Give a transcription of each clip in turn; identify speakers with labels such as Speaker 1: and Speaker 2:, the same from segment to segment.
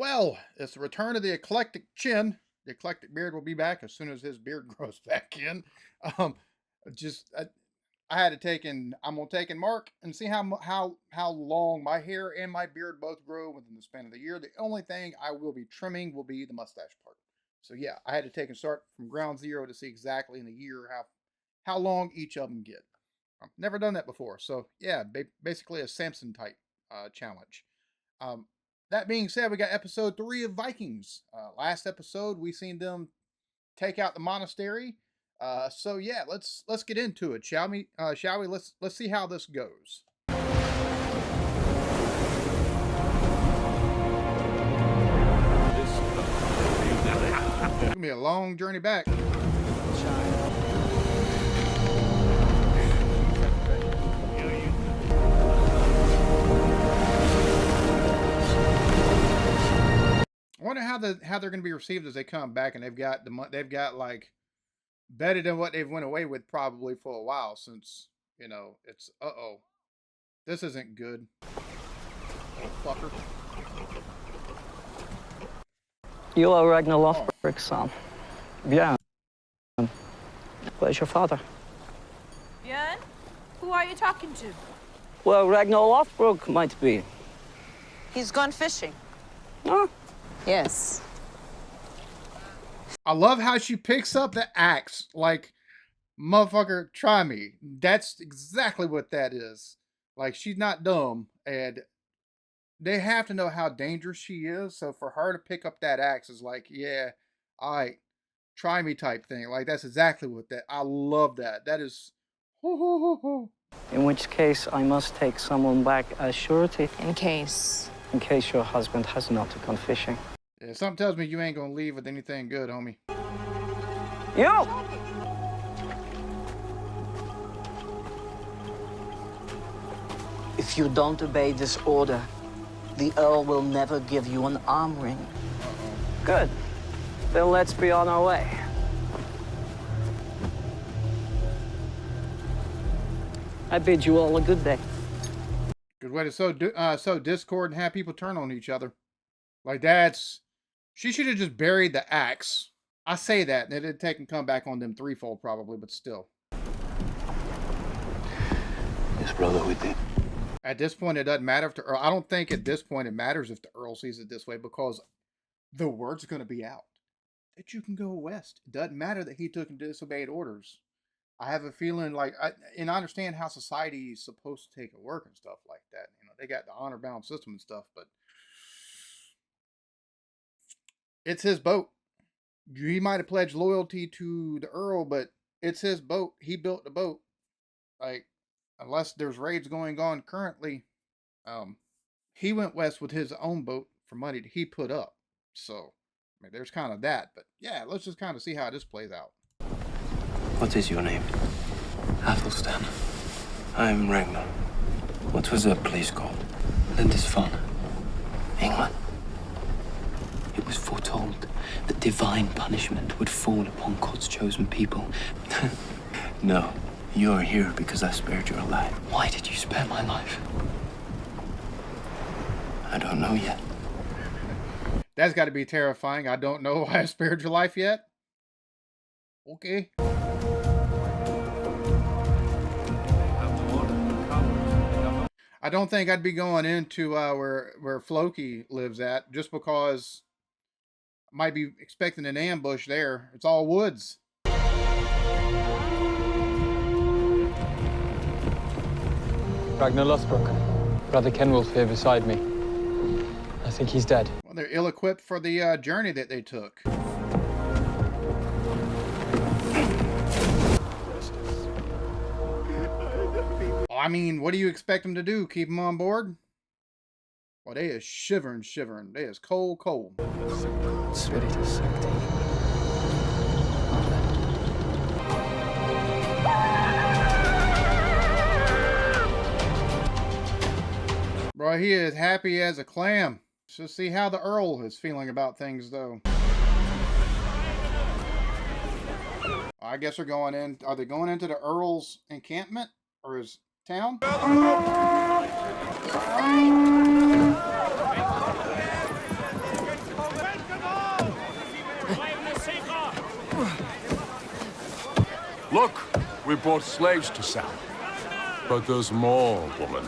Speaker 1: Well, it's the return of the eclectic chin. The eclectic beard will be back as soon as his beard grows back in. Um, just I had to take in. I'm gonna take in Mark and see how long my hair and my beard both grow within the span of the year. The only thing I will be trimming will be the mustache part. So yeah, I had to take and start from ground zero to see exactly in a year how long each of them get. I've never done that before, so yeah, basically a Samson type challenge. Um, that being said, we got episode 3 of Vikings. Last episode, we seen them take out the monastery. So yeah, let's get into it, shall we? Shall we? Let's see how this goes. It's gonna be a long journey back. I wonder how they're going to be received as they come back, and they've got like better than what they've went away with probably for a while, since it's this isn't good. Oh fucker!
Speaker 2: You are Ragnar Lothbrok's son. Björn. Where's your father?
Speaker 3: Björn? Who are you talking to?
Speaker 2: Well, Ragnar Lothbrok might be.
Speaker 3: He's gone fishing.
Speaker 2: Huh?
Speaker 3: Yes.
Speaker 1: I love how she picks up the axe like, motherfucker, try me. That's exactly what that is. Like, she's not dumb, and they have to know how dangerous she is. So for her to pick up that axe is like, yeah, all right, try me type thing. Like, that's exactly what that. I love that. That is.
Speaker 2: In which case, I must take someone back as surety.
Speaker 3: In case
Speaker 2: your husband has not gone fishing.
Speaker 1: Yeah, something tells me you ain't gonna leave with anything good, homie.
Speaker 2: You! If you don't obey this order, the Earl will never give you an arm ring. Good. Then let's be on our way. I bid you all a good day.
Speaker 1: Good way to sow discord and have people turn on each other. Like, that's... She should have just buried the axe. I say that, and it'd take and come back on them threefold probably, but still.
Speaker 4: His brother with it.
Speaker 1: At this point, it doesn't matter if the Earl... I don't think at this point it matters if the Earl sees it this way, because the word's going to be out that you can go west. It doesn't matter that he took and disobeyed orders. I have a feeling like... I understand how society is supposed to take a work and stuff like that. They got the honor-bound system and stuff, but... It's his boat. He might have pledged loyalty to the Earl, but it's his boat. He built the boat. Like, unless there's raids going on currently, he went west with his own boat for money that he put up. So, I mean, there's kind of that. But yeah, let's just kind of see how this plays out.
Speaker 4: What is your name? Athelstan. I'm Ragnar. What was that place called? Lindisfarne. England. It was foretold that divine punishment would fall upon God's chosen people. No, you're here because I spared your life. Why did you spare my life? I don't know yet.
Speaker 1: That's got to be terrifying. I don't know why I spared your life yet. Okay. I don't think I'd be going into where Floki lives at, just because I might be expecting an ambush there. It's all woods.
Speaker 5: Ragnar Lothbrok. Brother Kenwolf here beside me. I think he's dead.
Speaker 1: Well, they're ill-equipped for the journey that they took. I mean, what do you expect them to do? Keep them on board? Well, they is shivering. They is cold. Bro, he is happy as a clam. Let's see how the Earl is feeling about things, though. I guess they're going in. Are they going into the Earl's encampment or his town?
Speaker 6: Look, we brought slaves to sell. But there's more, woman.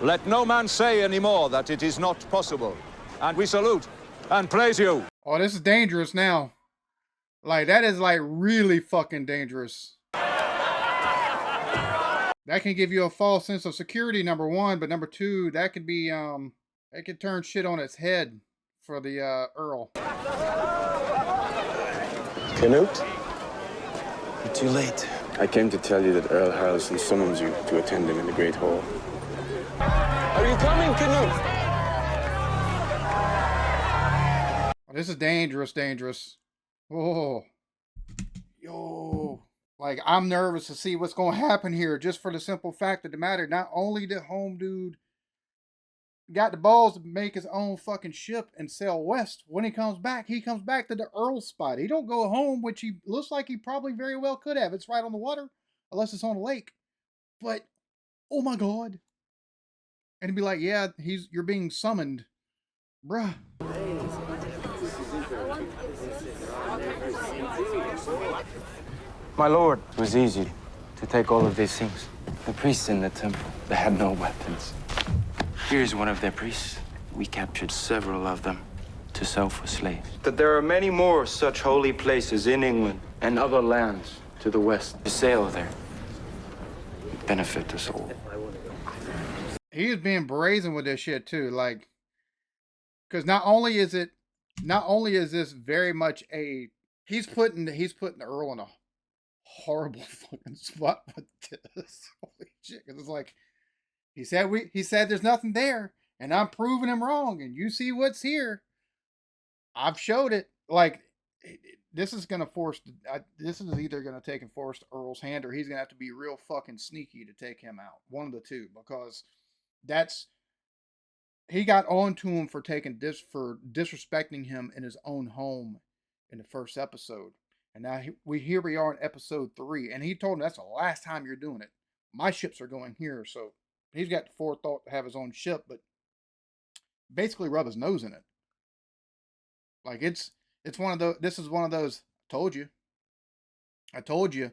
Speaker 7: Let no man say any more that it is not possible. And we salute and praise you.
Speaker 1: Oh, this is dangerous now. Like, that is like really fucking dangerous. That can give you a false sense of security, number one, but number two, that could be it could turn shit on its head for the Earl.
Speaker 4: Canute? You're too late. I came to tell you that Earl Haraldson summons you to attend him in the Great Hall. Are you coming, Canute?
Speaker 1: Oh, this is dangerous, dangerous. Oh. Yo. Like, I'm nervous to see what's going to happen here, just for the simple fact of the matter. Not only did home dude got the balls to make his own fucking ship and sail west, when he comes back to the Earl spot. He don't go home, which he looks like he probably very well could have. It's right on the water, unless it's on a lake. But, oh my God. And he'd be like, yeah, you're being summoned. Bruh.
Speaker 4: My lord, it was easy to take all of these things. The priests in the temple, they had no weapons. Here's one of their priests. We captured several of them to sell for slaves. That there are many more such holy places in England and other lands to the west. To sail there would benefit us all.
Speaker 1: He is being brazen with this shit too, like, because not only is this very much a he's putting the Earl in a horrible fucking spot with this. Holy shit! Because it's like he said there's nothing there, and I'm proving him wrong, and you see what's here. I've showed it. Like, this is gonna this is either gonna take and force Earl's hand, or he's gonna have to be real fucking sneaky to take him out. One of the two, because he got on to him for disrespecting him in his own home in the first episode. And now here we are in episode 3, and he told him that's the last time you're doing it. My ships are going here, so he's got the forethought to have his own ship, but basically rub his nose in it. Like, this is one of those, I told you,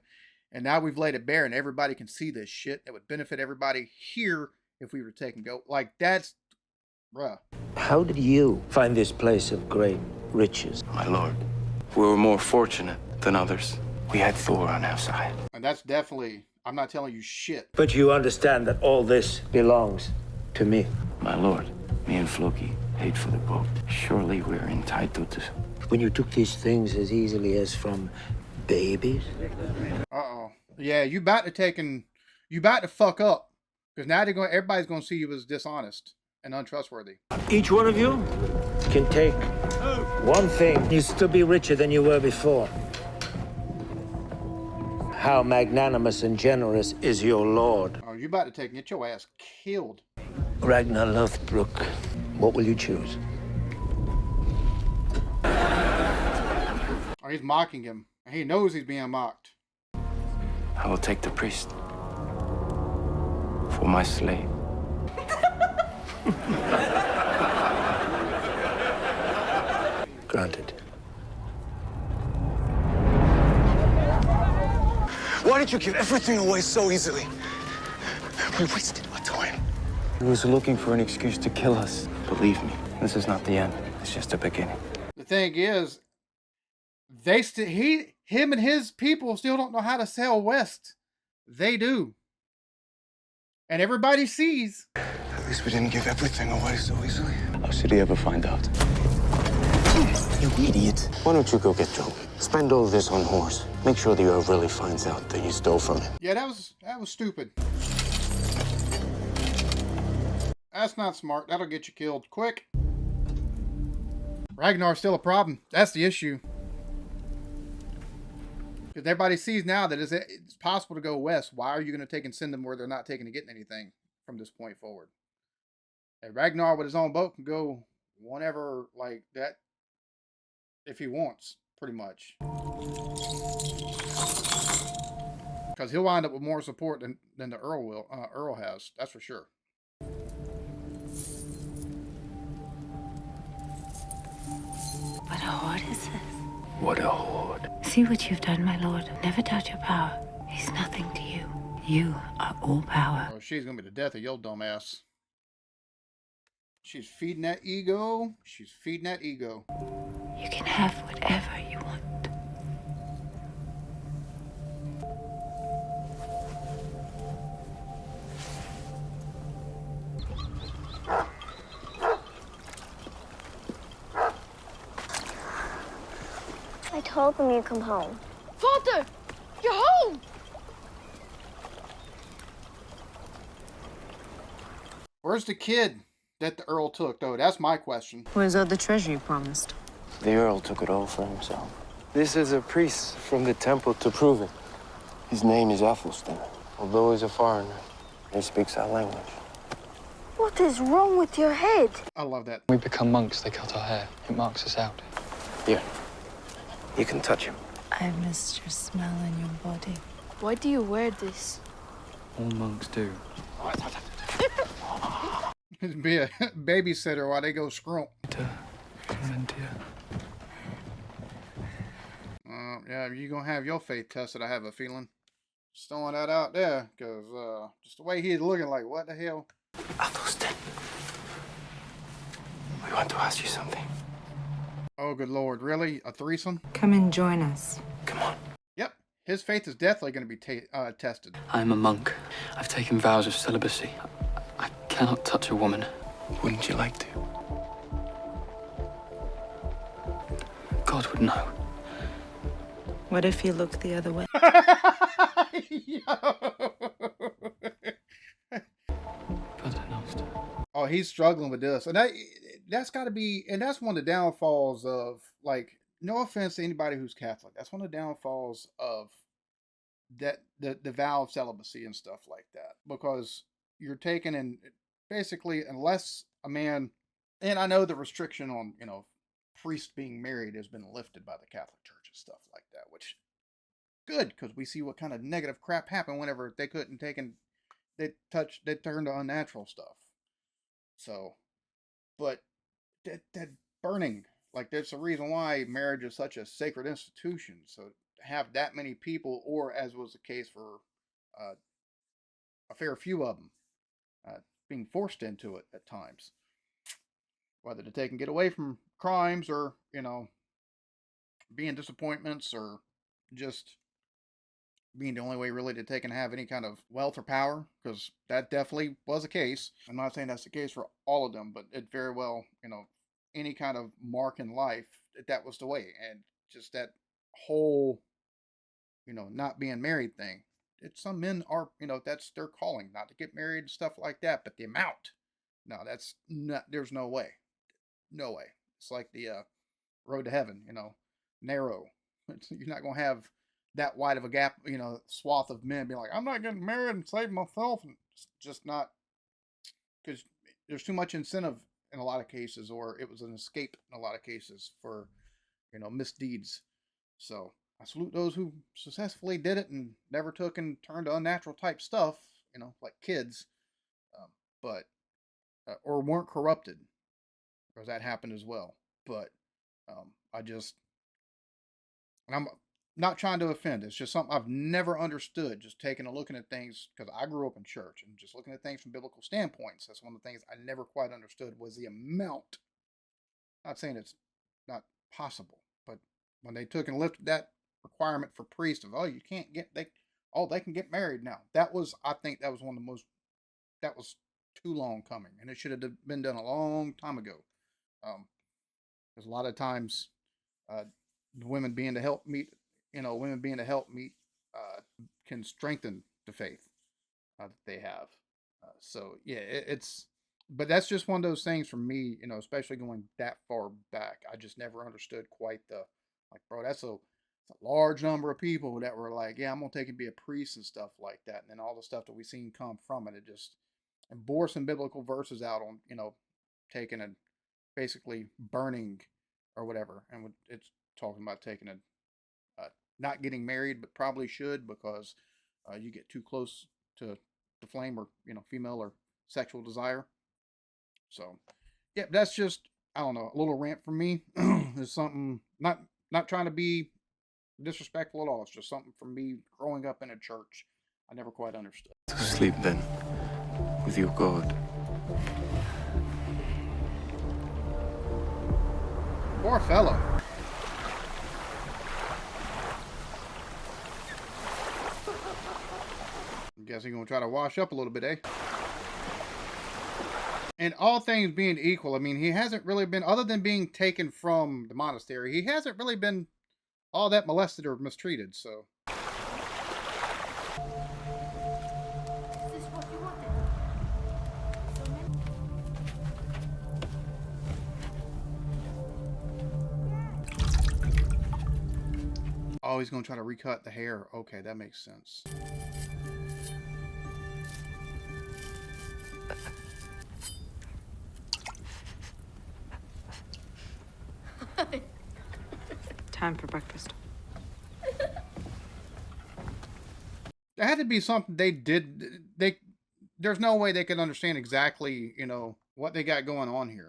Speaker 1: and now we've laid it bare, and everybody can see this shit. It would benefit everybody here if we were to take and go. Like, that's, bruh.
Speaker 8: How did you find this place of great riches?
Speaker 4: My lord, we were more fortunate than others. We had Thor on our side.
Speaker 1: And that's definitely, I'm not telling you shit.
Speaker 8: But you understand that all this belongs to me.
Speaker 4: My lord, me and Floki paid for the boat. Surely we're entitled to.
Speaker 8: When you took these things as easily as from babies?
Speaker 1: Uh-oh. Yeah, you about to fuck up. Because now everybody's going to see you as dishonest and untrustworthy.
Speaker 8: Each one of you can take one thing. You still be richer than you were before. How magnanimous and generous is your lord?
Speaker 1: Oh, you about to take and get your ass killed.
Speaker 8: Ragnar Lothbrok, what will you choose?
Speaker 1: Oh, he's mocking him. And he knows he's being mocked.
Speaker 4: I will take the priest for my slave.
Speaker 8: Granted.
Speaker 9: Why did you give everything away so easily? We wasted our time.
Speaker 4: He was looking for an excuse to kill us. Believe me, this is not the end. It's just a beginning.
Speaker 1: The thing is, him and his people still don't know how to sail west. They do. And everybody sees.
Speaker 9: At least we didn't give everything away so easily.
Speaker 4: How should he ever find out?
Speaker 9: You idiot.
Speaker 4: Why don't you go get Joe? Spend all this on horse. Make sure the Earl really finds out that you stole from him.
Speaker 1: Yeah, that was stupid. That's not smart. That'll get you killed quick. Ragnar's still a problem. That's the issue. Because everybody sees now that it's possible to go west. Why are you going to take and send them where they're not taking and getting anything from this point forward? And Ragnar with his own boat can go whenever like that if he wants, pretty much. Because he'll wind up with more support than the Earl has. That's for sure.
Speaker 2: But
Speaker 10: What is this?
Speaker 4: What a horde.
Speaker 10: See what you've done, my lord. Never doubt your power. He's nothing to you. You are all power.
Speaker 1: Oh, she's gonna be the death of your dumb ass. She's feeding that ego. She's feeding that ego.
Speaker 10: You can have whatever you want.
Speaker 11: I told them you'd come home.
Speaker 3: Father! You're home!
Speaker 1: Where's the kid that the Earl took, though? That's my question.
Speaker 2: Where's all the treasure you promised?
Speaker 4: The Earl took it all for himself.
Speaker 5: This is a priest from the temple to prove it.
Speaker 4: His name is Athelstan.
Speaker 5: Although he's a foreigner.
Speaker 4: He speaks our language.
Speaker 11: What is wrong with your head?
Speaker 1: I love that.
Speaker 5: When we become monks, they cut our hair. It marks us out.
Speaker 4: Here. You can touch him.
Speaker 10: I missed your smell in your body.
Speaker 3: Why do you wear this?
Speaker 5: All monks do.
Speaker 1: Be a babysitter while they go scrump. Yeah, you're gonna have your faith tested, I have a feeling. Just throwing that out there, because just the way he's looking, like, what the hell?
Speaker 4: Athelstan. We want to ask you something.
Speaker 1: Oh, good lord, really? A threesome?
Speaker 10: Come and join us.
Speaker 4: Come on.
Speaker 1: Yep, his faith is definitely going to be tested.
Speaker 5: I am a monk. I've taken vows of celibacy. I cannot touch a woman.
Speaker 4: Wouldn't you like to?
Speaker 5: God would know.
Speaker 10: What if you look the other way?
Speaker 1: Oh, he's struggling with this, and that's got to be, and that's one of the downfalls of, like, no offense to anybody who's Catholic, that's one of the downfalls of that the vow of celibacy and stuff like that, because you're taken in basically, unless a man, and I know the restriction on priests being married has been lifted by the Catholic Church and stuff like that, which good, because we see what kind of negative crap happened whenever they couldn't take and they turned to unnatural stuff. So, but that burning, like, there's a reason why marriage is such a sacred institution. So to have that many people, or as was the case for a fair few of them, being forced into it at times, whether to take and get away from crimes, or being disappointments, or just being the only way really to take and have any kind of wealth or power, because that definitely was the case. I'm not saying that's the case for all of them, but it very well, any kind of mark in life, that was the way. And just that whole, not being married thing. Some men are, that's their calling, not to get married and stuff like that, but the amount, no, that's not, there's no way. No way. It's like the road to heaven, narrow. You're not going to have that wide of a gap, swath of men being like, I'm not getting married and save myself. And it's just not, because there's too much incentive in a lot of cases, or it was an escape in a lot of cases for, misdeeds. So I salute those who successfully did it and never took and turned to unnatural type stuff, like kids, but, or weren't corrupted, because that happened as well. But and I'm not trying to offend. It's just something I've never understood, just taking a looking at things, because I grew up in church, and just looking at things from biblical standpoints. That's one of the things I never quite understood, was the amount. Not saying it's not possible, but when they took and lifted that requirement for priests of, you can't get, they can get married now. I think that was one of the most, that was too long coming, and it should have been done a long time ago. Because a lot of times, women being the helpmeet, can strengthen the faith that they have. So yeah, but that's just one of those things for me, especially going that far back. I just never understood quite bro, that's a large number of people that were like, yeah, I'm gonna take and be a priest and stuff like that. And then all the stuff that we've seen come from it, and bore some biblical verses out on, taking and basically burning or whatever. And it's talking about taking and not getting married, but probably should, because you get too close to the flame, or female or sexual desire. So yeah, that's just, I don't know, a little rant from me. It's something not trying to be disrespectful at all. It's just something from me growing up in a church. I never quite understood.
Speaker 4: Sleep then, with your God.
Speaker 1: Poor fellow. I'm guessing gonna try to wash up a little bit, eh? And all things being equal, I mean, he hasn't really been, other than being taken from the monastery, he hasn't really been all that molested or mistreated, so. Oh, he's going to try to recut the hair. Okay, that makes sense.
Speaker 12: Time for breakfast.
Speaker 1: There had to be something they did. There's no way they could understand exactly, you know, what they got going on here.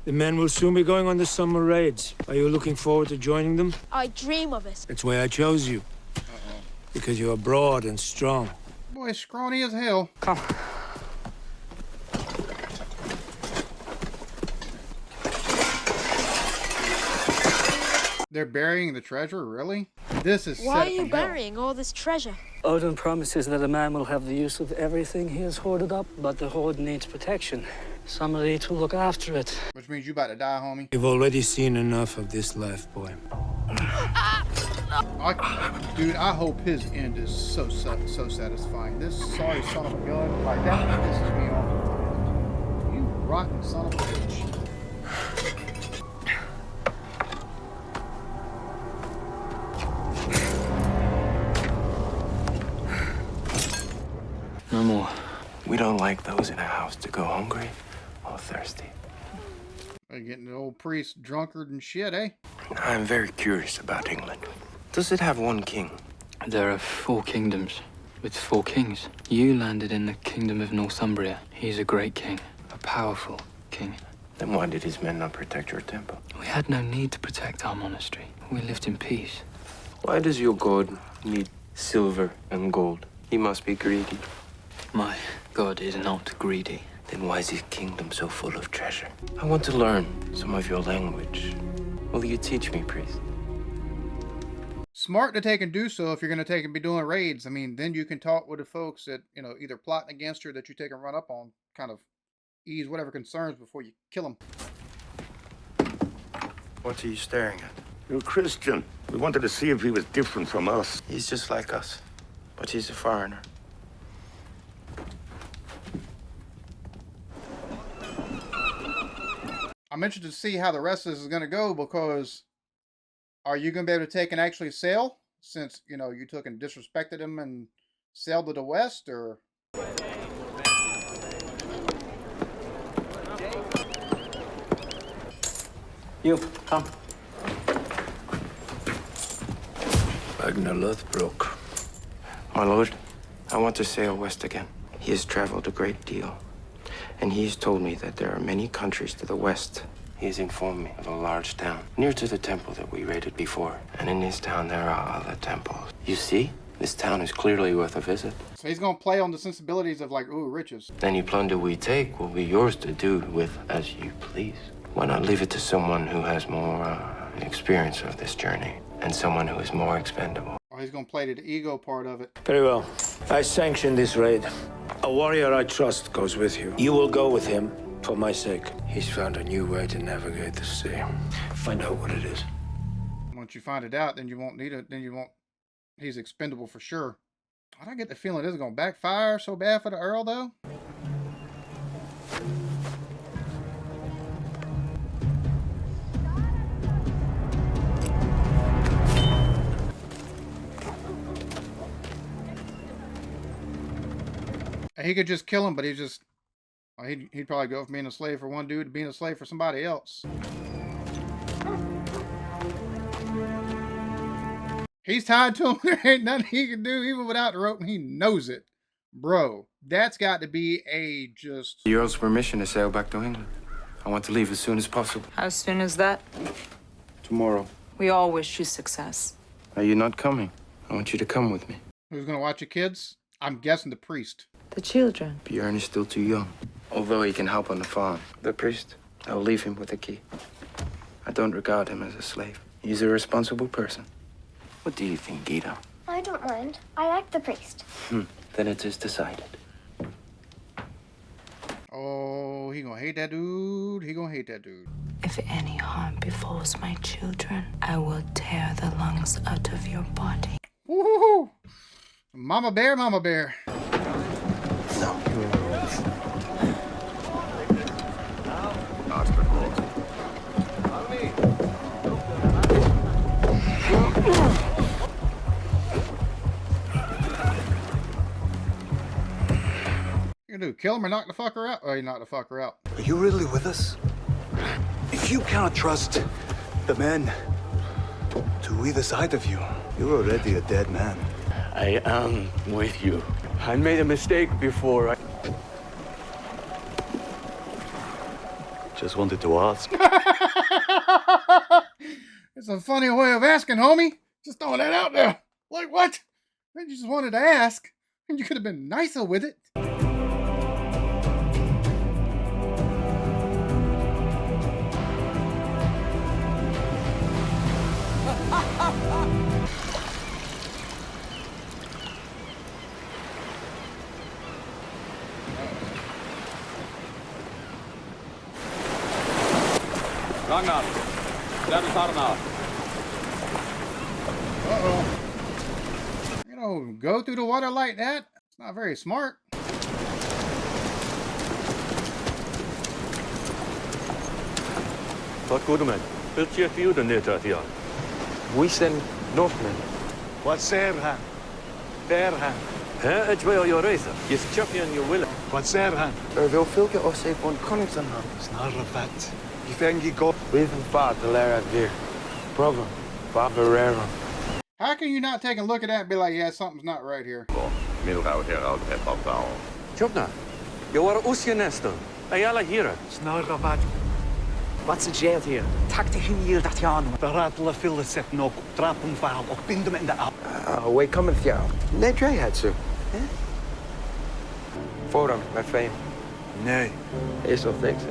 Speaker 8: The men will soon be going on the summer raids. Are you looking forward to joining them?
Speaker 11: I dream of it.
Speaker 8: That's why I chose you. Because you are broad and strong.
Speaker 1: Boy, scrawny as hell.
Speaker 12: Come.
Speaker 1: They're burying the treasure, really? This is
Speaker 11: Why are
Speaker 1: set
Speaker 11: you
Speaker 1: from hell.
Speaker 11: burying all this treasure?
Speaker 2: Odin promises that a man will have the use of everything he has hoarded up, but the hoard needs protection. Somebody to look after it.
Speaker 1: Which means you about to die, homie.
Speaker 8: You've already seen enough of this life, boy.
Speaker 1: Dude, I hope his end is so satisfying. This sorry son of a gun, like that pisses me off. You rotten son of a bitch.
Speaker 4: No more. We don't like those in a house to go hungry or thirsty.
Speaker 1: They're getting the old priest drunkard and shit, eh?
Speaker 4: I'm very curious about England. Does it have one king?
Speaker 5: There are 4 kingdoms, with 4 kings. You landed in the kingdom of Northumbria. He's a great king, a powerful king.
Speaker 4: Then why did his men not protect your temple?
Speaker 5: We had no need to protect our monastery. We lived in peace.
Speaker 4: Why does your god need silver and gold? He must be greedy.
Speaker 5: My god is not greedy.
Speaker 4: Then why is his kingdom so full of treasure? I want to learn some of your language. Will you teach me, priest?
Speaker 1: Smart to take and do so if you're going to take and be doing raids. I mean, then you can talk with the folks that, you know, either plotting against her that you take and run up on, kind of ease whatever concerns before you kill them.
Speaker 4: What are you staring at?
Speaker 13: You're a Christian. We wanted to see if he was different from us.
Speaker 4: He's just like us, but he's a foreigner.
Speaker 1: I'm interested to see how the rest of this is going to go, because are you going to be able to take and actually sail, since, you know, you took and disrespected him and sailed to the west, or?
Speaker 2: You, come.
Speaker 4: Ragnar Lothbrok. My lord, I want to sail west again. He has traveled a great deal, and he has told me that there are many countries to the west. He has informed me of a large town near to the temple that we raided before, and in this town there are other temples. You see, this town is clearly worth a visit.
Speaker 1: So he's going to play on the sensibilities of, like, ooh, riches.
Speaker 4: Any plunder we take will be yours to do with as you please. Why not leave it to someone who has more experience of this journey, and someone who is more expendable?
Speaker 1: Or he's going to play to the ego part of it.
Speaker 8: Very well. I sanction this raid. A warrior I trust goes with you. You will go with him for my sake.
Speaker 4: He's found a new way to navigate the sea. Find out what it is.
Speaker 1: Once you find it out, then you won't need it. Then you won't. He's expendable for sure. I don't get the feeling this is going to backfire so bad for the Earl, though. He could just kill him, but he's just... He'd probably go from being a slave for one dude to being a slave for somebody else. He's tied to him. There ain't nothing he can do, even without the rope, and he knows it. Bro, that's got to be a just...
Speaker 4: The Earl's permission to sail back to England. I want to leave as soon as possible.
Speaker 12: How soon is that?
Speaker 4: Tomorrow.
Speaker 12: We all wish you success.
Speaker 4: Are you not coming? I want you to come with me.
Speaker 1: Who's gonna watch your kids? I'm guessing the priest.
Speaker 12: The children.
Speaker 4: Bjorn is still too young. Although he can help on the farm. The priest, I will leave him with the key. I don't regard him as a slave. He's a responsible person. What do you think, Guido?
Speaker 14: I don't mind. I like the priest.
Speaker 4: Then it is decided.
Speaker 1: Oh, he gonna hate that dude. He gonna hate that dude.
Speaker 10: If any harm befalls my children, I will tear the lungs out of your body.
Speaker 1: Woohoo! Mama bear, mama bear.
Speaker 4: No.
Speaker 1: You gonna do kill him or knock the fucker out? Oh, you knock the fucker out.
Speaker 9: Are you really with us? If you cannot trust the men to either side of you, you're already a dead man.
Speaker 13: I am with you. I made a mistake before.
Speaker 9: Just wanted to ask.
Speaker 1: It's a funny way of asking, homie. Just throwing that out there. Like, what? You just wanted to ask, and you could have been nicer with it.
Speaker 7: Ragnar, that is Ragnar.
Speaker 1: Uh-oh. You know, go through the water like that? It's not very smart.
Speaker 13: What good man? Built your field in there, Tatiana.
Speaker 4: We send Northmen.
Speaker 9: What say han? There han.
Speaker 13: Hè, het wil je reizen. Je is champion, je willen.
Speaker 9: What say han?
Speaker 4: Wil Filke of ze van Koningsan haben.
Speaker 9: Snarre vet. You think you go?
Speaker 4: We even fought the Lara Deer. Brother, Barbarero.
Speaker 1: How can you not take a look at that and be like, yeah, something's not right here?
Speaker 13: Chopna, you are Usja Nestor. Ayala Hira.
Speaker 9: Snarre vet.
Speaker 2: What's the jail here? Tak de hin yield dat jan.
Speaker 9: The rattler fill the set nog, trap hem vaal, och bind hem in de app.
Speaker 4: Way cometh jou. Nee, Dre had ze. Forum, my fame.
Speaker 9: Nee.
Speaker 4: Is of things,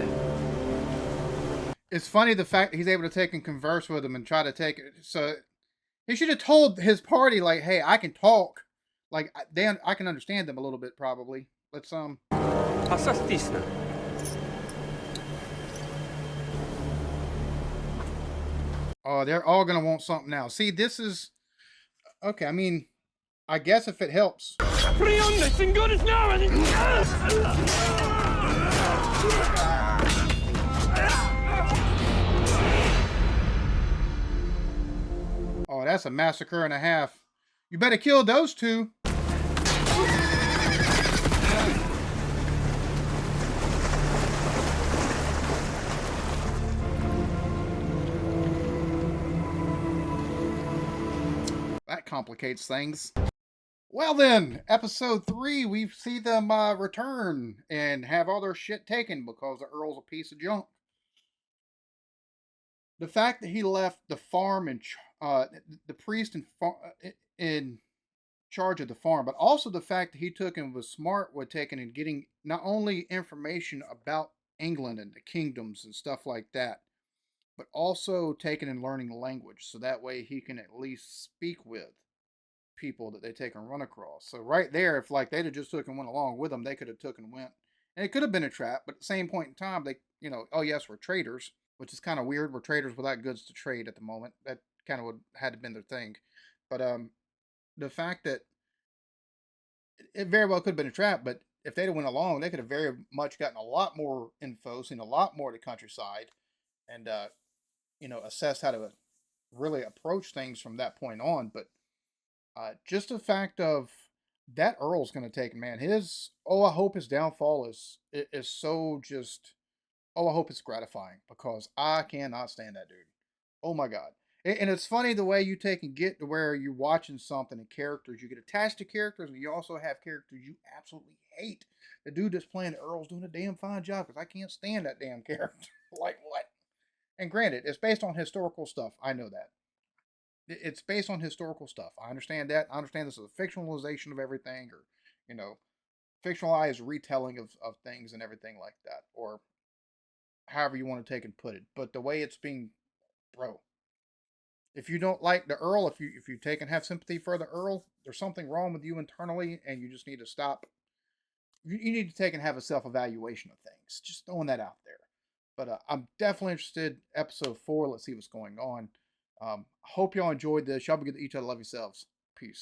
Speaker 1: It's funny the fact that he's able to take and converse with him and try to take it. So he should have told his party, like, hey, I can talk. Like, I can understand them a little bit, probably. Let's,
Speaker 13: Assastisna.
Speaker 1: Oh, they're all going to want something now. See, this is... Okay, I mean, I guess if it helps. Oh, that's a massacre and a half. You better kill those two. That complicates things. Well then, episode 3, we see them return and have all their shit taken because the Earl's a piece of junk. The fact that he left the farm and the priest in charge of the farm, but also the fact that he took and was smart with taking and getting not only information about England and the kingdoms and stuff like that, but also taking and learning the language, so that way he can at least speak with people that they take and run across. So right there, if like they'd have just took and went along with them, they could have took and went, and it could have been a trap. But at the same point in time, they, you know, oh yes, we're traders, which is kind of weird. We're traders without goods to trade at the moment. That kind of would had to been their thing. But the fact that it very well could have been a trap, but if they'd have went along, they could have very much gotten a lot more info, seen a lot more of the countryside, and you know, assessed how to really approach things from that point on. But just the fact of that Earl's going to take, man, his, oh, I hope his downfall is so just, oh, I hope it's gratifying, because I cannot stand that dude. Oh my God. And it's funny the way you take and get to where you're watching something and characters, you get attached to characters, and you also have characters you absolutely hate the dude that's playing the Earl's doing a damn fine job because I can't stand that damn character. Like, what? And granted, it's based on historical stuff. I know that. It's based on historical stuff. I understand that. I understand this is a fictionalization of everything, or, you know, fictionalized retelling of things and everything like that, or however you want to take and put it. But the way it's being, bro, if you don't like the Earl, if you take and have sympathy for the Earl, there's something wrong with you internally, and you just need to stop. You need to take and have a self-evaluation of things. Just throwing that out there. But I'm definitely interested. Episode 4. Let's see what's going on. Hope y'all enjoyed this. Y'all be good to each other. Love yourselves. Peace.